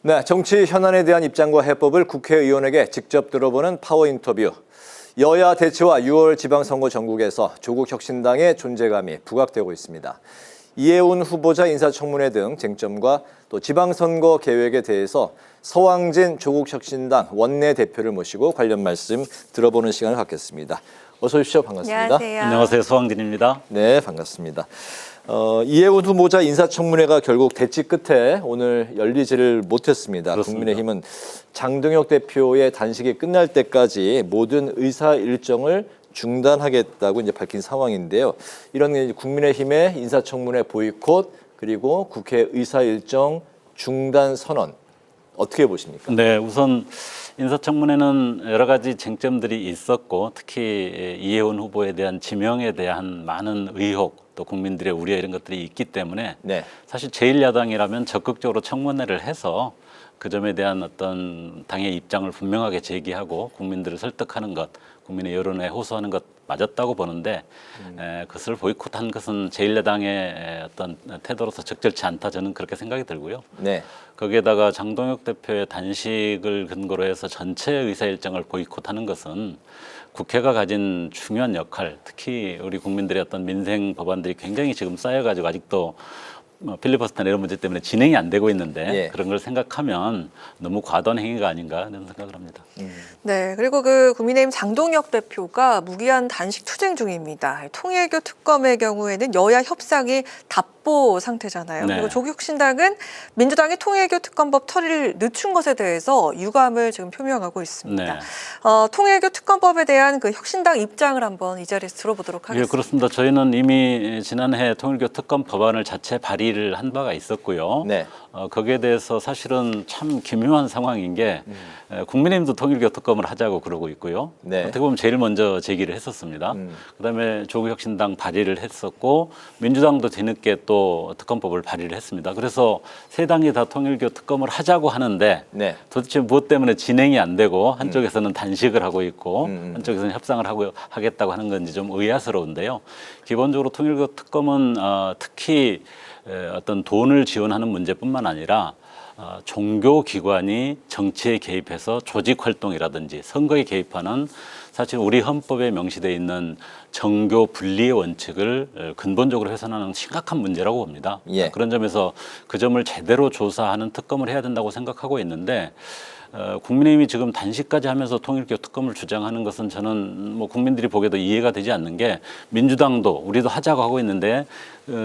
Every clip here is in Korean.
네, 정치 현안에 대한 입장과 해법을 국회의원에게 직접 들어보는 파워 인터뷰. 여야 대치와 6월 지방선거 전국에서 조국 혁신당의 존재감이 부각되고 있습니다. 이해운 후보자 인사청문회 등 쟁점과 또 지방선거 계획에 대해서 서왕진 조국 혁신당 원내대표를 모시고 관련 말씀 들어보는 시간을 갖겠습니다. 어서 오십시오. 반갑습니다. 안녕하세요. 안녕하세요. 서왕진입니다. 네, 반갑습니다. 이해운 후보자 인사청문회가 결국 대치 끝에 오늘 열리지를 못했습니다. 그렇습니다. 국민의힘은 장동혁 대표의 단식이 끝날 때까지 모든 의사 일정을 중단하겠다고 이제 밝힌 상황인데요. 이런 국민의힘의 인사청문회 보이콧 그리고 국회 의사 일정 중단 선언 어떻게 보십니까? 네, 우선 인사청문회는 여러 가지 쟁점들이 있었고 특히 이해운 후보에 대한 지명에 대한 많은 의혹 또 국민들의 우려 이런 것들이 있기 때문에 네. 사실 제1야당이라면 적극적으로 청문회를 해서 그 점에 대한 어떤 당의 입장을 분명하게 제기하고 국민들을 설득하는 것, 국민의 여론에 호소하는 것 맞았다고 보는데 그것을 보이콧한 것은 제1야당의 어떤 태도로서 적절치 않다 저는 그렇게 생각이 들고요. 네. 거기에다가 장동혁 대표의 단식을 근거로 해서 전체 의사 일정을 보이콧하는 것은 국회가 가진 중요한 역할, 특히 우리 국민들의 어떤 민생 법안들이 굉장히 지금 쌓여가지고 아직도 필리버스터나 이런 문제 때문에 진행이 안 되고 있는데 예. 그런 걸 생각하면 너무 과도한 행위가 아닌가 이런 생각을 합니다. 네, 그리고 그 국민의힘 장동혁 대표가 무기한 단식 투쟁 중입니다. 통일교 특검의 경우에는 여야 협상이 답보 상태잖아요. 네. 그리고 조국 혁신당은 민주당의 통일교 특검법 처리를 늦춘 것에 대해서 유감을 지금 표명하고 있습니다. 네. 통일교 특검법에 대한 그 혁신당 입장을 한번 이 자리에서 들어보도록 하겠습니다. 예, 그렇습니다. 저희는 이미 지난해 통일교 특검 법안을 자체 발의를 한 바가 있었고요. 네. 거기에 대해서 사실은 참 기묘한 상황인 게 국민의힘도 통일교 특검을 하자고 그러고 있고요. 네. 어떻게 보면 제일 먼저 제기를 했었습니다. 그다음에 조국혁신당 발의를 했었고 민주당도 뒤늦게 또 특검법을 발의를 했습니다. 그래서 세 당이 다 통일교 특검을 하자고 하는데 네. 도대체 무엇 때문에 진행이 안 되고 한쪽에서는 단식을 하고 있고 한쪽에서는 협상을 하겠다고 하는 건지 좀 의아스러운데요. 기본적으로 통일교 특검은 특히 어떤 돈을 지원하는 문제뿐만 아니라 종교 기관이 정치에 개입해서 조직 활동이라든지 선거에 개입하는 사실 우리 헌법에 명시되어 있는 정교 분리의 원칙을 근본적으로 훼손하는 심각한 문제라고 봅니다. 예. 그런 점에서 그 점을 제대로 조사하는 특검을 해야 된다고 생각하고 있는데 국민의힘이 지금 단식까지 하면서 통일교 특검을 주장하는 것은 저는 뭐 국민들이 보기에도 이해가 되지 않는 게 민주당도 우리도 하자고 하고 있는데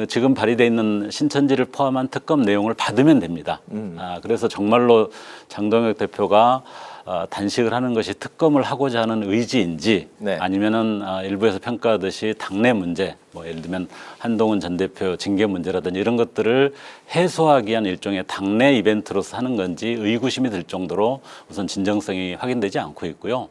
지금 발의돼 있는 신천지를 포함한 특검 내용을 받으면 됩니다. 그래서 정말로 장동혁 대표가 단식을 하는 것이 특검을 하고자 하는 의지인지 네. 아니면은 일부에서 평가하듯이 당내 문제, 뭐 예를 들면 한동훈 전 대표 징계 문제라든지 이런 것들을 해소하기 위한 일종의 당내 이벤트로서 하는 건지 의구심이 들 정도로 우선 진정성이 확인되지 않고 있고요.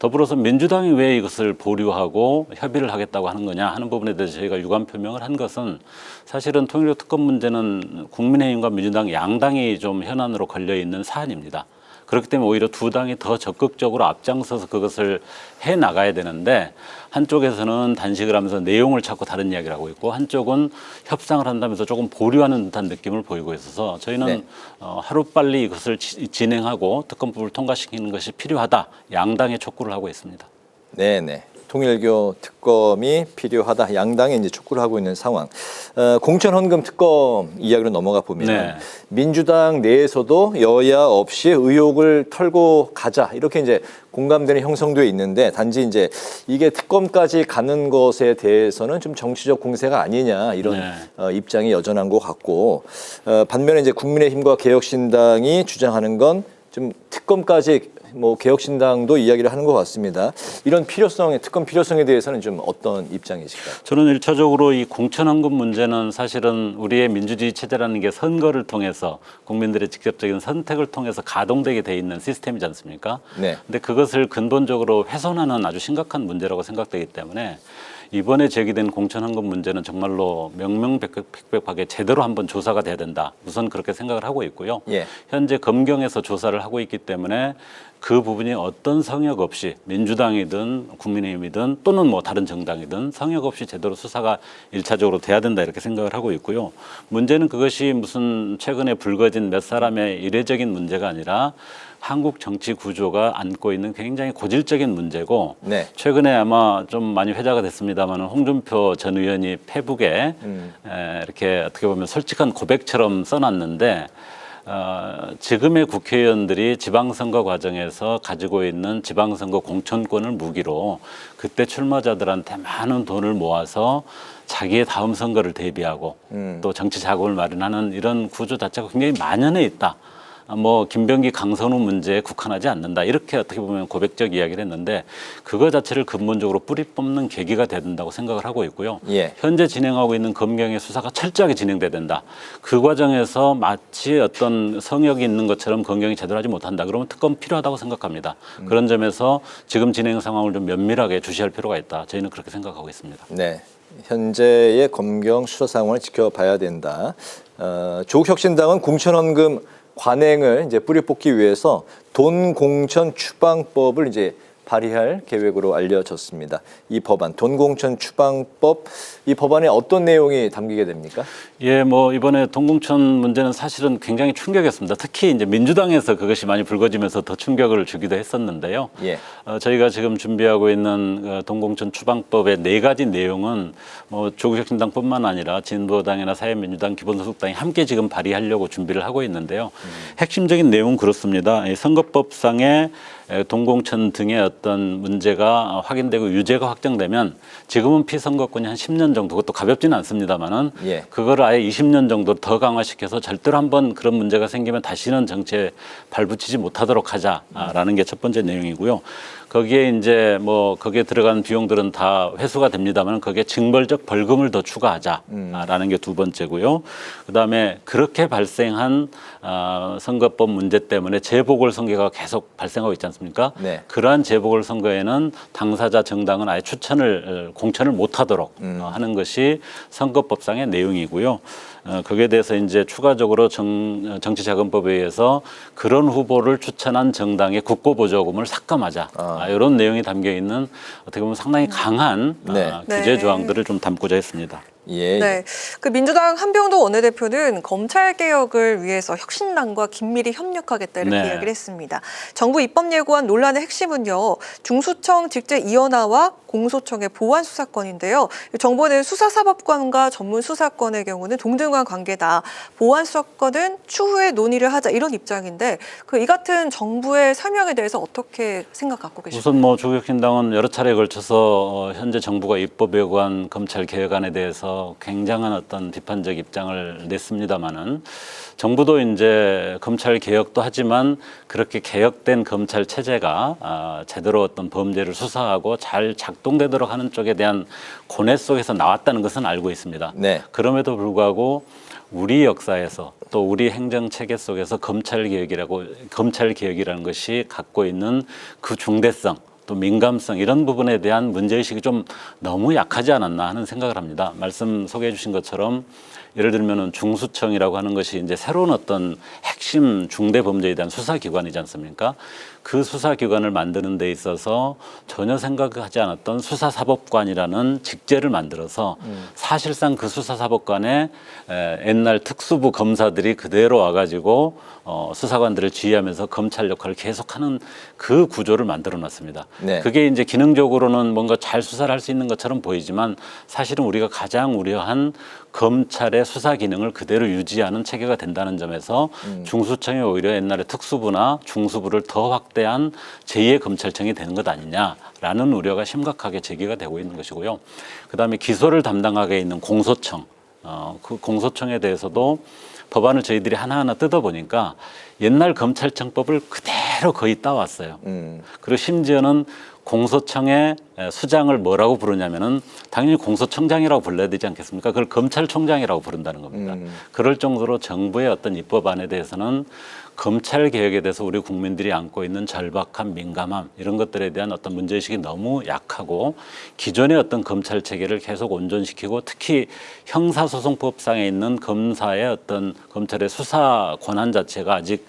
더불어서 민주당이 왜 이것을 보류하고 협의를 하겠다고 하는 거냐 하는 부분에 대해서 저희가 유감 표명을 한 것은 사실은 통일교 특검 문제는 국민의힘과 민주당 양당이 좀 현안으로 걸려 있는 사안입니다. 그렇기 때문에 오히려 두 당이 더 적극적으로 앞장서서 그것을 해 나가야 되는데 한쪽에서는 단식을 하면서 내용을 찾고 다른 이야기를 하고 있고 한쪽은 협상을 한다면서 조금 보류하는 듯한 느낌을 보이고 있어서 저희는 네. 하루빨리 이것을 진행하고 특검법을 통과시키는 것이 필요하다. 양당의 촉구를 하고 있습니다. 네네. 통일교 특검이 필요하다. 양당이 이제 촉구를 하고 있는 상황. 공천 헌금 특검 이야기로 넘어가 보면 네. 민주당 내에서도 여야 없이 의혹을 털고 가자 이렇게 이제 공감대는 형성돼 있는데 단지 이제 이게 특검까지 가는 것에 대해서는 좀 정치적 공세가 아니냐 이런 네. 입장이 여전한 것 같고 반면에 이제 국민의힘과 개혁신당이 주장하는 건 좀 특검까지 뭐 개혁신당도 이야기를 하는 것 같습니다. 이런 필요성의 특검 필요성에 대해서는 좀 어떤 입장이실까요? 저는 1차적으로 이 공천헌금 문제는 사실은 우리의 민주주의 체제라는 게 선거를 통해서 국민들의 직접적인 선택을 통해서 가동되게 돼 있는 시스템이지 않습니까? 네. 근데 그것을 근본적으로 훼손하는 아주 심각한 문제라고 생각되기 때문에 이번에 제기된 공천헌금 문제는 정말로 명명백백하게 제대로 한번 조사가 돼야 된다. 우선 그렇게 생각을 하고 있고요. 예. 현재 검경에서 조사를 하고 있기 때문에 그 부분이 어떤 성역 없이 민주당이든 국민의힘이든 또는 뭐 다른 정당이든 성역 없이 제대로 수사가 일차적으로 돼야 된다 이렇게 생각을 하고 있고요. 문제는 그것이 무슨 최근에 불거진 몇 사람의 이례적인 문제가 아니라 한국 정치 구조가 안고 있는 굉장히 고질적인 문제고 네. 최근에 아마 좀 많이 회자가 됐습니다만 홍준표 전 의원이 페북에 이렇게 어떻게 보면 솔직한 고백처럼 써놨는데 지금의 국회의원들이 지방선거 과정에서 가지고 있는 지방선거 공천권을 무기로 그때 출마자들한테 많은 돈을 모아서 자기의 다음 선거를 대비하고 또 정치 자금을 마련하는 이런 구조 자체가 굉장히 만연해 있다. 뭐 김병기 강선우 문제에 국한하지 않는다 이렇게 어떻게 보면 고백적 이야기를 했는데 그거 자체를 근본적으로 뿌리 뽑는 계기가 돼야 된다고 생각을 하고 있고요. 예. 현재 진행하고 있는 검경의 수사가 철저하게 진행돼야 된다. 그 과정에서 마치 어떤 성역이 있는 것처럼 검경이 제대로 하지 못한다. 그러면 특검 필요하다고 생각합니다. 그런 점에서 지금 진행 상황을 좀 면밀하게 주시할 필요가 있다. 저희는 그렇게 생각하고 있습니다. 네. 현재의 검경 수사 상황을 지켜봐야 된다. 조국 혁신당은 공천원금 관행을 이제 뿌리 뽑기 위해서 돈 공천 추방법을 이제 발의할 계획으로 알려졌습니다. 이 법안, 돈 공천 추방법, 이 법안에 어떤 내용이 담기게 됩니까? 예, 뭐 이번에 돈 공천 문제는 사실은 굉장히 충격이었습니다. 특히 이제 민주당에서 그것이 많이 불거지면서 더 충격을 주기도 했었는데요. 예. 저희가 지금 준비하고 있는 돈 공천 추방법의 4가지 내용은 뭐 조국혁신당뿐만 아니라 진보당이나 사회민주당, 기본소득당이 함께 지금 발의하려고 준비를 하고 있는데요. 핵심적인 내용은 그렇습니다. 이 선거법상의 돈공천 등의 어떤 문제가 확인되고 유죄가 확정되면 지금은 피선거권이 한 10년 정도, 그것도 가볍지는 않습니다만은 예. 그거를 아예 20년 정도 더 강화시켜서 절대로 한번 그런 문제가 생기면 다시는 정치에 발붙이지 못하도록 하자라는 게 첫 번째 내용이고요. 거기에 이제 뭐 거기에 들어간 비용들은 다 회수가 됩니다만 거기에 징벌적 벌금을 더 추가하자라는 게 두 번째고요. 그다음에 그렇게 발생한 선거법 문제 때문에 재보궐선거가 계속 발생하고 있지 않습니까? 네. 그러한 재보궐선거에는 당사자 정당은 아예 공천을 못하도록 하는 것이 선거법상의 내용이고요. 거기에 대해서 이제 추가적으로 정치자금법에 의해서 그런 후보를 추천한 정당의 국고보조금을 삭감하자. 이런 내용이 담겨 있는 어떻게 보면 상당히 강한 네. 규제 네. 조항들을 좀 담고자 했습니다. 예. 네, 그 민주당 한병도 원내대표는 검찰 개혁을 위해서 혁신당과 긴밀히 협력하겠다 이렇게 네. 이야기를 했습니다. 정부 입법 예고안 논란의 핵심은요, 중수청 직제 이원화와 공소청의 보완 수사권인데요. 정부는 수사사법관과 전문 수사권의 경우는 동등한 관계다. 보완 수사권은 추후에 논의를 하자 이런 입장인데 이 같은 정부의 설명에 대해서 어떻게 생각 갖고 계십니까? 우선 뭐 조국혁신당은 여러 차례에 걸쳐서 현재 정부가 입법 예고한 검찰 개혁안에 대해서 굉장한 어떤 비판적 입장을 냈습니다마는 정부도 이제 검찰 개혁도 하지만 그렇게 개혁된 검찰 체제가 제대로 어떤 범죄를 수사하고 잘 작동되도록 하는 쪽에 대한 고뇌 속에서 나왔다는 것은 알고 있습니다. 네. 그럼에도 불구하고 우리 역사에서 또 우리 행정 체계 속에서 검찰 개혁이라는 것이 갖고 있는 그 중대성 또 민감성 이런 부분에 대한 문제의식이 좀 너무 약하지 않았나 하는 생각을 합니다. 말씀 소개해 주신 것처럼 예를 들면은 중수청이라고 하는 것이 이제 새로운 어떤 핵심 중대 범죄에 대한 수사기관이지 않습니까? 그 수사기관을 만드는 데 있어서 전혀 생각하지 않았던 수사사법관이라는 직제를 만들어서 사실상 그 수사사법관에 옛날 특수부 검사들이 그대로 와가지고 수사관들을 지휘하면서 검찰 역할을 계속하는 그 구조를 만들어 놨습니다. 네. 그게 이제 기능적으로는 뭔가 잘 수사를 할 수 있는 것처럼 보이지만 사실은 우리가 가장 우려한 검찰의 수사 기능을 그대로 유지하는 체계가 된다는 점에서 중수청이 오히려 옛날에 특수부나 중수부를 더 확대한 제2의 검찰청이 되는 것 아니냐라는 우려가 심각하게 제기가 되고 있는 것이고요. 그다음에 기소를 담당하게 있는 공소청, 그 공소청에 대해서도 법안을 저희들이 하나하나 뜯어보니까 옛날 검찰청법을 그대로 거의 따왔어요. 그리고 심지어는 공소청의 수장을 뭐라고 부르냐면은 당연히 공소청장이라고 불러야 되지 않겠습니까? 그걸 검찰총장이라고 부른다는 겁니다. 그럴 정도로 정부의 어떤 입법안에 대해서는 검찰 개혁에 대해서 우리 국민들이 안고 있는 절박함, 민감함 이런 것들에 대한 어떤 문제의식이 너무 약하고 기존의 어떤 검찰 체계를 계속 온전시키고 특히 형사소송법상에 있는 검사의 어떤 검찰의 수사 권한 자체가 아직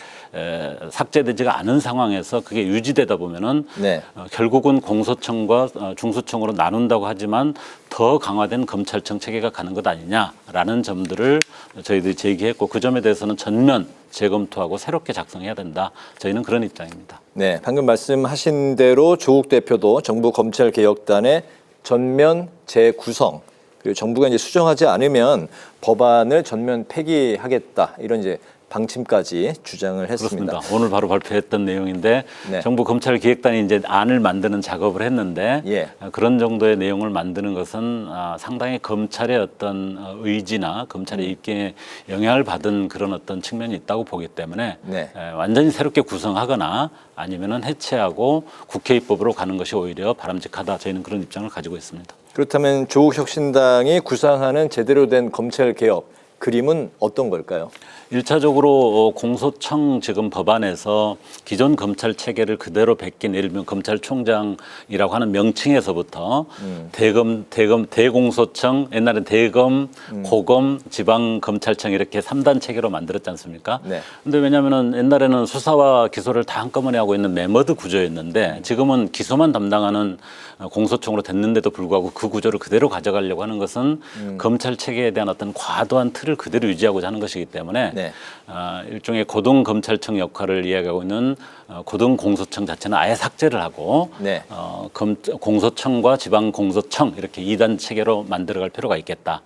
삭제되지가 않은 상황에서 그게 유지되다 보면은 네. 결국은 공소청과 중수청으로 나눈다고 하지만 더 강화된 검찰청 체계가 가는 것 아니냐라는 점들을 저희들이 제기했고 그 점에 대해서는 전면 재검토하고 새롭게 작성해야 된다. 저희는 그런 입장입니다. 네, 방금 말씀하신 대로 조국 대표도 정부 검찰개혁단의 전면 재구성 그리고 정부가 이제 수정하지 않으면 법안을 전면 폐기하겠다 이런 이제 방침까지 주장을 했습니다. 그렇습니다. 오늘 바로 발표했던 내용인데 네. 정부 검찰개혁단이 이제 안을 만드는 작업을 했는데 예. 그런 정도의 내용을 만드는 것은 상당히 검찰의 어떤 의지나 검찰의 입김에 영향을 받은 그런 어떤 측면이 있다고 보기 때문에 네. 완전히 새롭게 구성하거나 아니면은 해체하고 국회 입법으로 가는 것이 오히려 바람직하다. 저희는 그런 입장을 가지고 있습니다. 그렇다면 조국 혁신당이 구상하는 제대로 된 검찰개혁 그림은 어떤 걸까요? 1차적으로 공소청 지금 법안에서 기존 검찰 체계를 그대로 베낀 예를 들면 검찰총장이라고 하는 명칭에서부터 대공소청, 옛날엔 대검, 고검, 지방검찰청 이렇게 3단 체계로 만들었지 않습니까? 네. 근데 왜냐하면 옛날에는 수사와 기소를 다 한꺼번에 하고 있는 매머드 구조였는데 지금은 기소만 담당하는 공소청으로 됐는데도 불구하고 그 구조를 그대로 가져가려고 하는 것은 검찰 체계에 대한 어떤 과도한 틀을 그대로 유지하고자 하는 것이기 때문에 네. 일종의 고등검찰청 역할을 이야기하고 있는 고등공소청 자체는 아예 삭제를 하고 네. 공소청과 지방공소청 이렇게 2단 체계로 만들어갈 필요가 있겠다.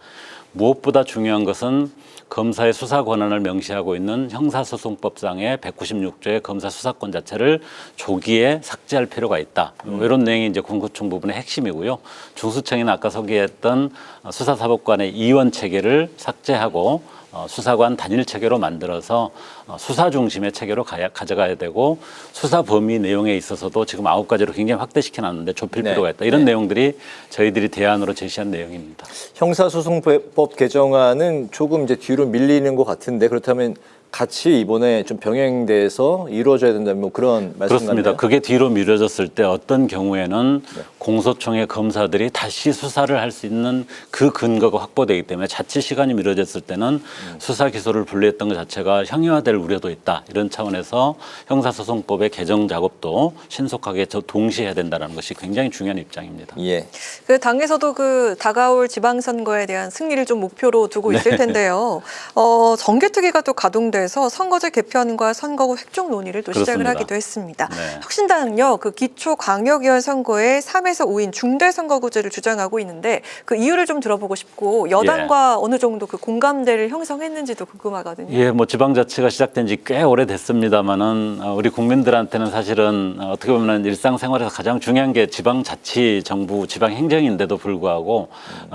무엇보다 중요한 것은 검사의 수사 권한을 명시하고 있는 형사소송법상의 196조의 검사 수사권 자체를 조기에 삭제할 필요가 있다. 이런 내용이 이제 공소청 부분의 핵심이고요. 중수청이나 아까 소개했던 수사사법관의 이원 체계를 삭제하고 수사관 단일 체계로 만들어서 수사 중심의 체계로 가져가야 되고 수사 범위 내용에 있어서도 지금 9가지로 굉장히 확대시켜놨는데 좁힐 네. 필요가 있다. 이런 네. 내용들이 저희들이 대안으로 제시한 내용입니다. 형사소송법 개정안은 조금 이제 뒤로 밀리는 것 같은데 그렇다면 같이 이번에 좀 병행돼서 이루어져야 된다면 뭐 그런 말씀 그렇습니다. 같나요? 그게 뒤로 미뤄졌을 때 어떤 경우에는 공소청의 검사들이 다시 수사를 할 수 있는 그 근거가 확보되기 때문에 자칫 시간이 미뤄졌을 때는 수사 기소를 분리했던 것 자체가 형용화될 우려도 있다. 이런 차원에서 형사소송법의 개정 작업도 신속하게 동시에 해야 된다는 것이 굉장히 중요한 입장입니다. 예. 그 당에서도 그 다가올 지방선거에 대한 승리를 좀 목표로 두고 있을 텐데요. 정개특위가 또 가동돼서 선거제 개편과 선거구 획종 논의를 또 시작을 그렇습니다. 하기도 했습니다. 네. 혁신당은요, 그 기초광역위원 선거에 3에서 5인 중대선거구제를 주장하고 있는데 그 이유를 좀 들어보고 싶고 여당과 어느 정도 그 공감대를 형성했는지도 궁금하거든요. 예, 뭐 지방자치가 시작된 지 꽤 오래됐습니다만은 우리 국민들한테는 사실은 어떻게 보면 일상생활에서 가장 중요한 게 지방자치 정부, 지방행정인데도 불구하고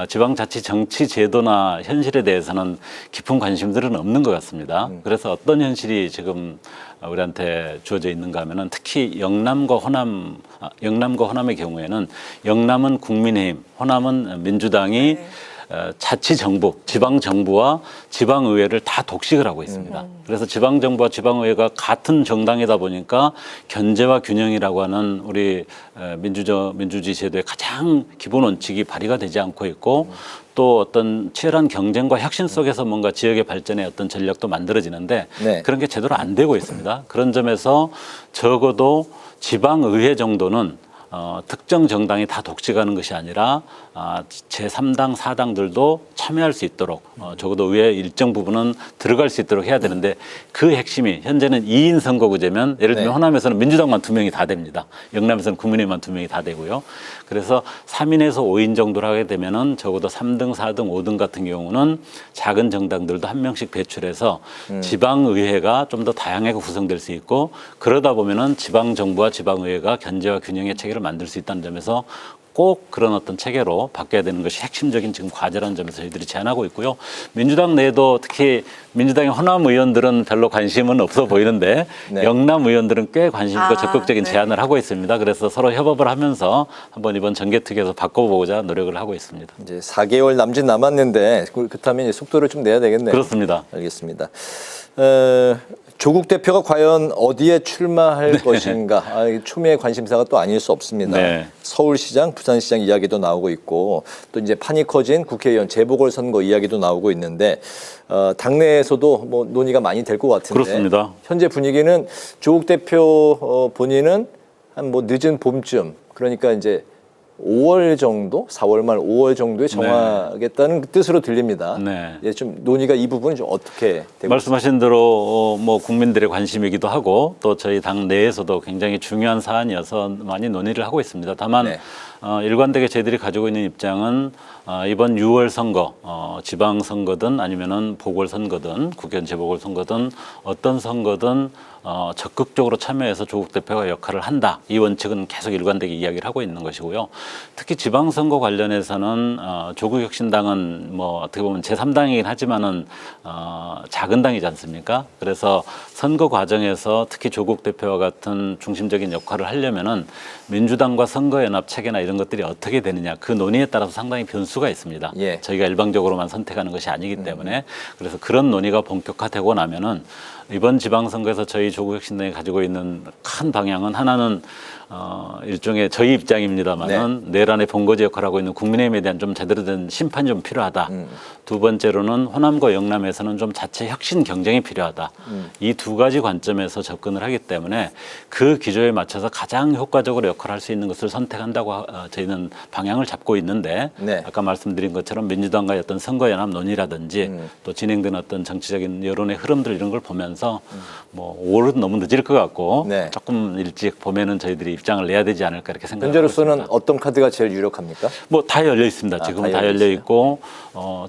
지방자치 정치 제도나 현실에 대해서는 깊은 관심들은 없는 것 같습니다. 그래서 어떤 현실이 지금 우리한테 주어져 있는가 하면은 특히 영남과 호남의 경우에는 영남은 국민의힘, 호남은 민주당이 네. 자치정부, 지방정부와 지방의회를 다 독식을 하고 있습니다. 그래서 지방정부와 지방의회가 같은 정당이다 보니까 견제와 균형이라고 하는 우리 민주주의 제도의 가장 기본 원칙이 발휘가 되지 않고 있고 또 어떤 치열한 경쟁과 혁신 속에서 뭔가 지역의 발전의 어떤 전략도 만들어지는데 네. 그런 게 제대로 안 되고 있습니다. 그런 점에서 적어도 지방의회 정도는 특정 정당이 다 독식하는 것이 아니라 제3당, 4당들도 참여할 수 있도록 적어도 의회 일정 부분은 들어갈 수 있도록 해야 되는데 그 핵심이 현재는 2인 선거구제면 예를 들면 네. 호남에서는 민주당만 2명이 다 됩니다. 영남에서는 국민의힘만 2명이 다 되고요. 그래서 3인에서 5인 정도로 하게 되면은 적어도 3등, 4등, 5등 같은 경우는 작은 정당들도 한 명씩 배출해서 지방의회가 좀 더 다양하게 구성될 수 있고 그러다 보면은 지방정부와 지방의회가 견제와 균형의 체계를 만들 수 있다는 점에서 꼭 그런 어떤 체계로 바뀌어야 되는 것이 핵심적인 지금 과제라는 점에서 저희들이 제안하고 있고요. 민주당 내에도 특히 민주당의 호남 의원들은 별로 관심은 없어 보이는데 네. 영남 의원들은 꽤 관심 있고 적극적인 네. 제안을 하고 있습니다. 그래서 서로 협업을 하면서 한번 이번 정개특위에서 바꿔보고자 노력을 하고 있습니다. 이제 4개월 남짓 남았는데 그렇다면 이제 속도를 좀 내야 되겠네요. 그렇습니다. 알겠습니다. 조국 대표가 과연 어디에 출마할 것인가? 초미의 관심사가 또 아닐 수 없습니다. 네. 서울시장, 부산시장 이야기도 나오고 있고 또 이제 판이 커진 국회의원 재보궐선거 이야기도 나오고 있는데 당내에서도 뭐 논의가 많이 될 것 같은데 그렇습니다. 현재 분위기는 조국 대표 본인은 한 뭐 늦은 봄쯤 그러니까 이제 5월 정도, 4월 말 5월 정도에 정하겠다는 뜻으로 들립니다. 네. 예, 좀 논의가 이 부분은 좀 어떻게 되고 말씀하신 대로 뭐 국민들의 관심이기도 하고 또 저희 당 내에서도 굉장히 중요한 사안이어서 많이 논의를 하고 있습니다. 다만 네. 일관되게 저희들이 가지고 있는 입장은 이번 6월 선거, 지방선거든 아니면은 보궐선거든 국회의원 재보궐선거든 어떤 선거든 적극적으로 참여해서 조국 대표가 역할을 한다. 이 원칙은 계속 일관되게 이야기를 하고 있는 것이고요. 특히 지방선거 관련해서는 조국혁신당은 뭐 어떻게 보면 제3당이긴 하지만은 작은 당이지 않습니까? 그래서 선거 과정에서 특히 조국 대표와 같은 중심적인 역할을 하려면은 민주당과 선거연합 체계나 이런 것들이 어떻게 되느냐 그 논의에 따라서 상당히 변수가 있습니다. 예. 저희가 일방적으로만 선택하는 것이 아니기 때문에 그래서 그런 논의가 본격화되고 나면은 이번 지방선거에서 저희 조국혁신당이 가지고 있는 큰 방향은 하나는 일종의 저희 입장입니다만은 내란의 본거지 역할을 하고 있는 국민의힘에 대한 좀 제대로 된 심판이 좀 필요하다. 두 번째로는 호남과 영남에서는 좀 자체 혁신 경쟁이 필요하다. 이 두 가지 관점에서 접근을 하기 때문에 그 기조에 맞춰서 가장 효과적으로 역할을 할 수 있는 것을 선택한다고 저희는 방향을 잡고 있는데 네. 아까 말씀드린 것처럼 민주당과의 어떤 선거연합 논의라든지 또 진행되는 어떤 정치적인 여론의 흐름들 이런 걸 보면서 뭐 5월은 너무 늦을 것 같고 네. 조금 일찍 봄에는 저희들이 입장을 내야 되지 않을까 이렇게 생각하고 현재로서는 있습니다. 어떤 카드가 제일 유력합니까? 뭐 다 열려 있습니다. 지금은 다 다 열려 열려 있고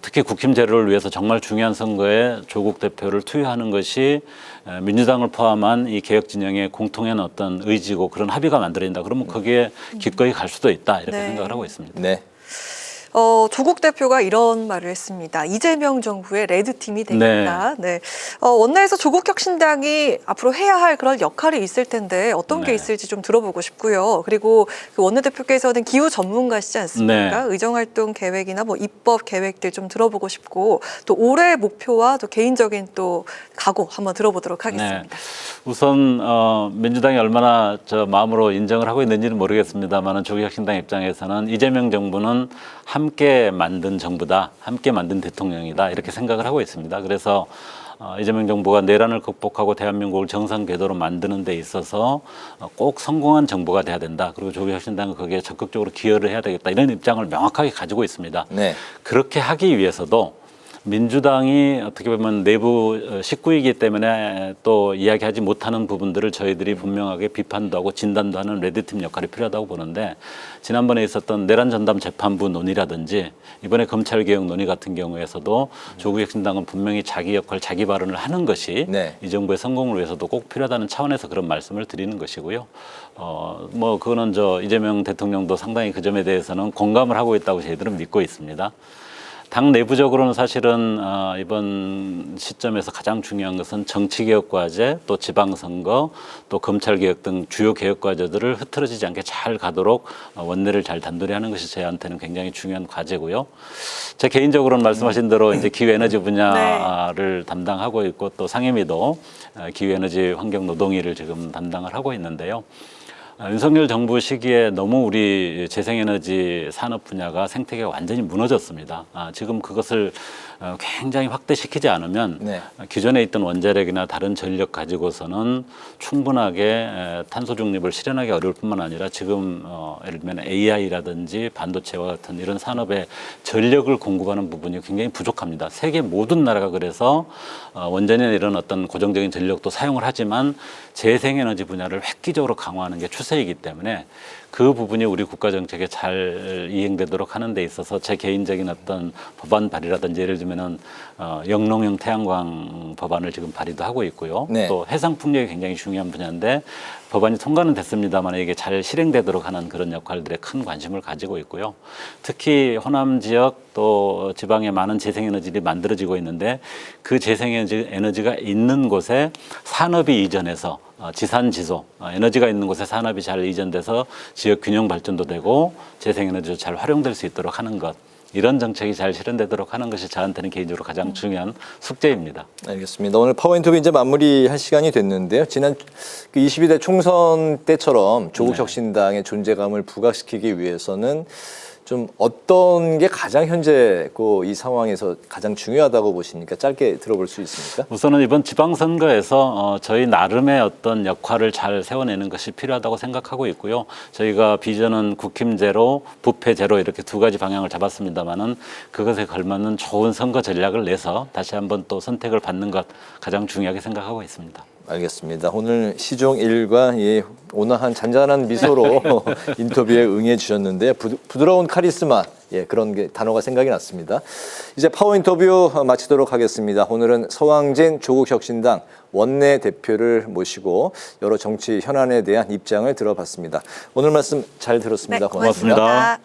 특히 국힘 제로를 위해서 정말 중요한 선거에 조국 대표를 투여하는 것이 민주당을 포함한 이 개혁 진영의 공통의 어떤 의지고 그런 합의가 만들어진다. 그러면 거기에 기꺼이 갈 수도 있다 이렇게 네. 생각을 하고 있습니다. 네. 조국 대표가 이런 말을 했습니다. 이재명 정부의 레드팀이 되겠다. 네. 원내에서 조국혁신당이 앞으로 해야 할 그런 역할이 있을 텐데 어떤 게 네. 있을지 좀 들어보고 싶고요. 그리고 그 원내대표께서는 기후 전문가시지 않습니까? 네. 의정활동 계획이나 뭐 입법 계획들 좀 들어보고 싶고 또 올해 목표와 또 개인적인 또 각오 한번 들어보도록 하겠습니다. 네. 우선 민주당이 얼마나 저 마음으로 인정을 하고 있는지는 모르겠습니다만 조국혁신당 입장에서는 이재명 정부는 함께 만든 정부다, 함께 만든 대통령이다 이렇게 생각을 하고 있습니다. 그래서 이재명 정부가 내란을 극복하고 대한민국을 정상 궤도로 만드는 데 있어서 꼭 성공한 정부가 돼야 된다. 그리고 조국혁신당은 거기에 적극적으로 기여를 해야 되겠다. 이런 입장을 명확하게 가지고 있습니다. 네. 그렇게 하기 위해서도 민주당이 어떻게 보면 내부 식구이기 때문에 또 이야기하지 못하는 부분들을 저희들이 분명하게 비판도 하고 진단도 하는 레드팀 역할이 필요하다고 보는데 지난번에 있었던 내란 전담 재판부 논의라든지 이번에 검찰개혁 논의 같은 경우에서도 조국혁신당은 분명히 자기 역할, 자기 발언을 하는 것이 네. 이 정부의 성공을 위해서도 꼭 필요하다는 차원에서 그런 말씀을 드리는 것이고요. 뭐 그거는 이재명 대통령도 상당히 그 점에 대해서는 공감을 하고 있다고 저희들은 믿고 있습니다. 당 내부적으로는 사실은 이번 시점에서 가장 중요한 것은 정치개혁과제, 또 지방선거, 또 검찰개혁 등 주요 개혁과제들을 흐트러지지 않게 잘 가도록 원내를 잘 단도리 하는 것이 저한테는 굉장히 중요한 과제고요. 제 개인적으로는 말씀하신 대로 이제 기후에너지 분야를 담당하고 있고 또 상임위도 기후에너지 환경노동위를 지금 담당을 하고 있는데요. 윤석열 정부 시기에 너무 우리 재생에너지 산업 분야가 생태계가 완전히 무너졌습니다. 지금 그것을 굉장히 확대시키지 않으면 네. 기존에 있던 원자력이나 다른 전력 가지고서는 충분하게 탄소 중립을 실현하기 어려울 뿐만 아니라 지금 예를 들면 AI라든지 반도체와 같은 이런 산업에 전력을 공급하는 부분이 굉장히 부족합니다. 세계 모든 나라가 그래서 원전이나 이런 어떤 고정적인 전력도 사용을 하지만 재생에너지 분야를 획기적으로 강화하는 게 추세이기 때문에 그 부분이 우리 국가 정책에 잘 이행되도록 하는 데 있어서 제 개인적인 어떤 법안 발의라든지 예를 들면은 영농형 태양광 법안을 지금 발의도 하고 있고요. 네. 또 해상 풍력이 굉장히 중요한 분야인데 법안이 통과는 됐습니다만 이게 잘 실행되도록 하는 그런 역할들에 큰 관심을 가지고 있고요. 특히 호남 지역 또 지방에 많은 재생에너지들이 만들어지고 있는데 그 재생에너지가 있는 곳에 산업이 이전해서 지산지소, 에너지가 있는 곳에 산업이 잘 이전돼서 지역 균형 발전도 되고 재생에너지도 잘 활용될 수 있도록 하는 것. 이런 정책이 잘 실현되도록 하는 것이 저한테는 개인적으로 가장 중요한 숙제입니다. 알겠습니다. 오늘 파워 인터뷰 이제 마무리할 시간이 됐는데요. 지난 그 22대 총선 때처럼 조국 혁신당의 존재감을 부각시키기 위해서는 좀 어떤 게 가장 현재 이 상황에서 가장 중요하다고 보십니까? 짧게 들어볼 수 있습니까? 우선은 이번 지방선거에서 저희 나름의 어떤 역할을 잘 세워내는 것이 필요하다고 생각하고 있고요. 저희가 비전은 국힘 제로, 부패 제로 이렇게 두 가지 방향을 잡았습니다만은 그것에 걸맞는 좋은 선거 전략을 내서 다시 한번 또 선택을 받는 것 가장 중요하게 생각하고 있습니다. 알겠습니다. 오늘 시종 일과 온화한 잔잔한 미소로 인터뷰에 응해 주셨는데 부드러운 카리스마 그런 단어가 생각이 났습니다. 이제 파워 인터뷰 마치도록 하겠습니다. 오늘은 서왕진 조국혁신당 원내 대표를 모시고 여러 정치 현안에 대한 입장을 들어봤습니다. 오늘 말씀 잘 들었습니다. 네, 고맙습니다.